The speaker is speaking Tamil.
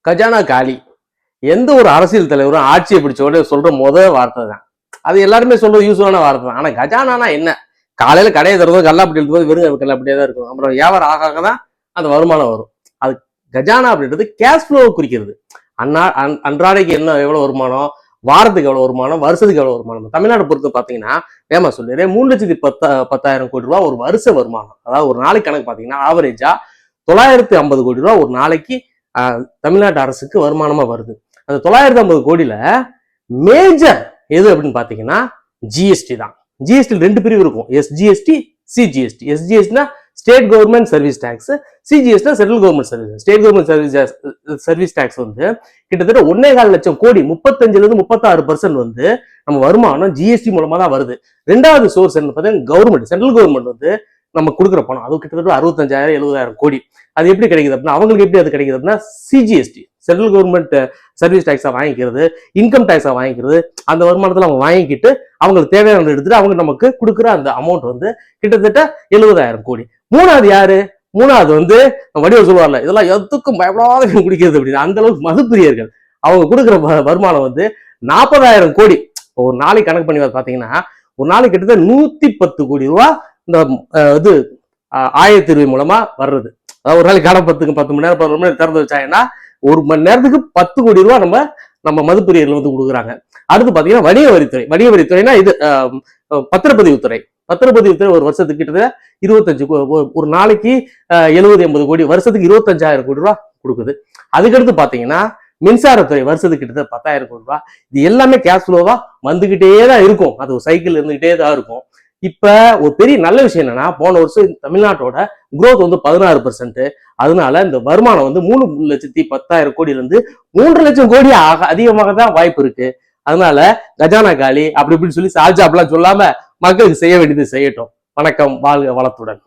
கஜானா காலி. எந்த ஒரு அரசியல் தலைவரும் ஆட்சியை பிடிச்சோட சொல்ற முதல் வார்த்தை தான். அது எல்லாருமே சொல்றது யூஸ்ஃபுல்லான வார்த்தை தான். ஆனா கஜானானா என்ன? காலையில கடையை தரதோ கல்லாப்பட்டி எழுதும்போது வெறும் கல்லாப்பட்டியே தான் இருக்கும். அப்புறம் வியாபாரம் ஆக தான் அந்த வருமானம் வரும். அது கஜானா அப்படின்றது கேஷ் ஃப்ளோ குறிக்கிறது. அன்றாடைக்கு என்ன எவ்வளவு வருமானம், வாரத்துக்கு எவ்வளவு வருமானம், வருஷத்துக்கு எவ்வளவு வருமானம். தமிழ்நாடு பொறுத்து பாத்தீங்கன்னா வேமா சொல்லிடுறேன், 3,10,000 கோடி ரூபாய் ஒரு வருஷ வருமானம். அதாவது ஒரு நாளைக்கு கணக்கு பாத்தீங்கன்னா ஆவரேஜா 950 கோடி ரூபாய் ஒரு நாளைக்கு தமிழ்நாட்டு அரசுக்கு வருமானமா வருது. அந்த 950 கோடியில மேஜர் எது அப்படின்னு பாத்தீங்கன்னா ஜிஎஸ்டி தான். ஜிஎஸ்டி 2 பிரிவு இருக்கும், எஸ்ஜிஎஸ்டி, சிஜிஎஸ்டி. எஸ்ஜிஎஸ்டினா ஸ்டேட் கவர்மெண்ட் சர்வீஸ் டாக்ஸ், சிஜிஎஸ்டினா central government service. State government service tax வந்து கிட்டத்தட்ட 1.25 லட்சம் கோடி, 35% வந்து நம்ம வருமானம் ஜிஎஸ்டி மூலமா தான் வருது. ரெண்டாவது சோர்ஸ் என்ன பார்த்தீங்கன்னா கவர்மெண்ட், சென்ட்ரல் கவர்மெண்ட் வந்து நம்ம கொடுக்குற பணம் அது கிட்டத்தட்ட 65,000-70,000 கோடி. அது எப்படி கிடைக்குது அப்படின்னா, அவங்களுக்கு எப்படி அது கிடைக்குது அப்படின்னா சிஜிஎஸ்டி, சென்ட்ரல் கவர்மெண்ட் சர்வீஸ் டாக்ஸா வாங்கிக்கிறது, இன்கம் டாக்ஸா வாங்கிக்கிறது. அந்த வருமானத்துல அவங்க வாங்கிக்கிட்டு அவங்களுக்கு தேவையானது எடுத்துட்டு அவங்க நமக்கு கொடுக்குற அந்த அமௌண்ட் வந்து கிட்டத்தட்ட 70,000 கோடி. மூணாவது யாரு? மூணாவது வந்து வடிவம் சொல்லுவார்ல, இதெல்லாம் எதுக்கும் பயப்படாத குடிக்கிறது அப்படின்னு, அந்த அளவுக்கு மதுப்பிரியர்கள். அவங்க கொடுக்குற வருமானம் வந்து 40,000 கோடி. ஒரு நாளைக்கு கணக்கு பண்ணி பாத்தீங்கன்னா ஒரு நாளைக்கு கிட்டத்தட்ட 110 கோடி ரூபா இந்த இது ஆயத்தீர்வை மூலமா வர்றது. அதாவது ஒரு நாளைக்கு கடை 10 மணி நேரம் 11 மணி நேரம் திறந்து வச்சாங்கன்னா 1 மணி நேரத்துக்கு 10 கோடி ரூபா நம்ம மதுப்பிரியர்கள் வந்து கொடுக்குறாங்க. அடுத்து பாத்தீங்கன்னா வணிக வரித்துறை. வணிக வரித்துறைனா இது பத்திரப்பதிவுத்துறை. பத்திரப்பதிவுத்துறை ஒரு வருஷத்துக்கு கிட்டத்தட்ட 25 ஒரு நாளைக்கு 70-80 கோடி, வருஷத்துக்கு 25,000 கோடி ரூபா கொடுக்குது. அதுக்கடுத்து பாத்தீங்கன்னா மின்சாரத்துறை வருஷத்துக்கு கிட்டத்தட்ட 10,000 கோடி ரூபாய். இது எல்லாமே கேஷ் ஃப்ளோவா வந்துகிட்டே தான் இருக்கும். அது ஒரு சைக்கிள் இருந்துகிட்டே தான் இருக்கும். இப்ப ஒரு பெரிய நல்ல விஷயம் என்னன்னா, போன வருஷம் தமிழ்நாட்டோட குரோத் வந்து 16%. அதனால இந்த வருமானம் வந்து 3,10,000 கோடியில இருந்து 3 லட்சம் கோடி அதிகமாக தான் வாய்ப்பு இருக்கு. அதனால கஜானா காலி அப்படி இப்படின்னு சொல்லி சால்ஜாப்லாம் சொல்லாம மக்களுக்கு செய்ய வேண்டியது செய்யட்டும். வணக்கம், வாழ்க வளத்துடன்.